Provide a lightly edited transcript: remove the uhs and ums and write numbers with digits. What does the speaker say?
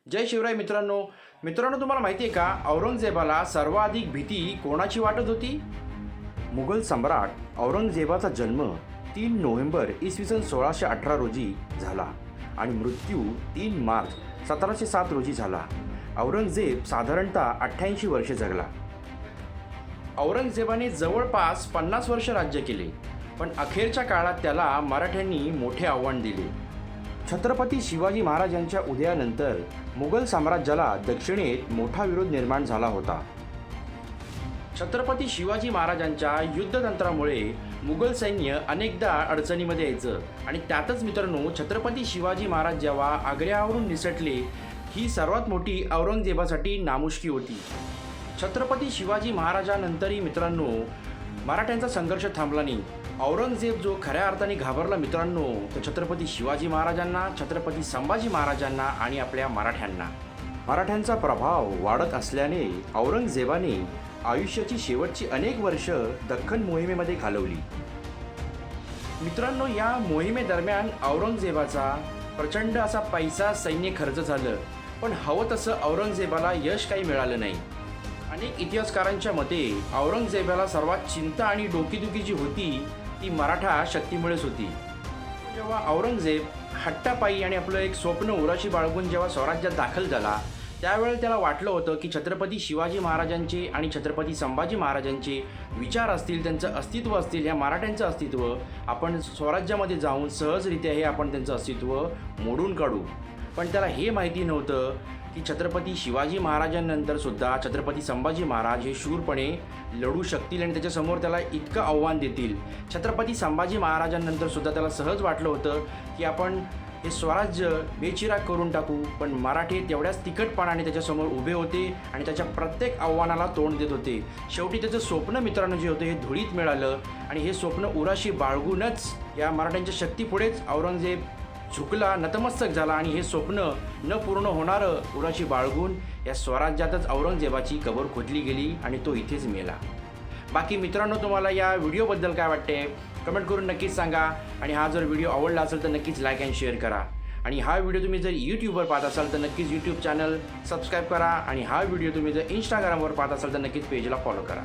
जय शिवराय मित्रांनो तुम्हाला माहिती आहे का औरंगजेबाला सर्वाधिक भीती कोणाची वाटत होती? मुघल सम्राट औरंगजेबाचा जन्म 3 नोव्हेंबर इसवी सन 1618 रोजी झाला आणि मृत्यू 3 मार्च 1707 रोजी झाला. औरंगजेब साधारणतः 88 वर्षे जगला. औरंगजेबाने जवळपास 50 वर्ष राज्य केले, पण अखेरच्या काळात त्याला मराठ्यांनी मोठे आव्हान दिले. छत्रपती शिवाजी महाराजांच्या उदयानंतर मुघल साम्राज्याला दक्षिणेत मोठा विरोध निर्माण झाला होता. छत्रपती शिवाजी महाराजांच्या युद्धतंत्रामुळे मुघल सैन्य अनेकदा अडचणीमध्ये यायचं आणि त्यातच मित्रांनो छत्रपती शिवाजी महाराज जेव्हा आग्र्यावरून निसटले, ही सर्वात मोठी औरंगजेबासाठी नामुष्की होती. छत्रपती शिवाजी महाराजांनंतरही मित्रांनो मराठ्यांचा संघर्ष थांबला नाही. औरंगजेब जो खऱ्या अर्थाने घाबरला मित्रांनो, तो छत्रपती शिवाजी महाराजांना, छत्रपती संभाजी महाराजांना आणि आपल्या मराठ्यांना. मराठ्यांचा प्रभाव वाढत असल्याने औरंगजेबाने आयुष्याची शेवटची अनेक वर्ष दख्खन मोहिमेमध्ये घालवली. मित्रांनो, या मोहिमेदरम्यान औरंगजेबाचा प्रचंड असा पैसा सैन्य खर्च झालं, पण हवं तसं औरंगजेबाला यश काही मिळालं नाही. अनेक इतिहासकारांच्या मते औरंगजेबाला सर्वात चिंता आणि डोकेदुखी जी होती ती मराठा शक्तीमुळेच होती. जेव्हा औरंगजेब हट्टापायी आणि आपलं एक स्वप्न उराशी बाळगून जेव्हा स्वराज्यात दाखल झाला, त्यावेळेला त्याला वाटलं होतं की छत्रपती शिवाजी महाराजांचे आणि छत्रपती संभाजी महाराजांचे विचार असतील, त्यांचं अस्तित्व असतील, ह्या मराठ्यांचं अस्तित्व आपण स्वराज्यामध्ये जाऊन सहजरित्या हे आपण त्यांचं अस्तित्व मोडून काढू. पण त्याला हे माहिती नव्हतं की छत्रपती शिवाजी महाराजांनंतर सुद्धा छत्रपती संभाजी महाराज हे शूरपणे लढू शकतील आणि त्याच्यासमोर त्याला इतकं आव्हान देतील. छत्रपती संभाजी महाराजांनंतर सुद्धा त्याला सहज वाटलं होतं की आपण हे स्वराज्य बेचिराग करून टाकू, पण मराठे तेवढ्याच तिखटपणाने त्याच्यासमोर उभे होते आणि त्याच्या प्रत्येक आव्हानाला तोंड देत होते. शेवटी त्याचं स्वप्न मित्रांनो जे होतं हे धुळीत मिळालं आणि हे स्वप्न उराशी बाळगूनच या मराठ्यांच्या शक्तीपुढेच औरंगजेब झुकला, नतमस्तक झाला आणि हे स्वप्न न पूर्ण होणारं उराशी बाळगून या स्वराज्यातच औरंगजेबाची कबर खोदली गेली आणि तो इथेच मेला. बाकी मित्रांनो, तुम्हाला या व्हिडिओबद्दल काय वाटते कमेंट करून नक्कीच सांगा. आणि हा जर व्हिडिओ आवडला असेल तर नक्कीच लाईक अँड शेअर करा. आणि हा व्हिडिओ तुम्ही जर यूट्यूबवर पाहत असाल तर नक्कीच यूट्यूब चॅनल सबस्क्राईब करा. आणि हा व्हिडिओ तुम्ही जर इंस्टाग्रामवर पाहत असाल तर नक्कीच पेजला फॉलो करा.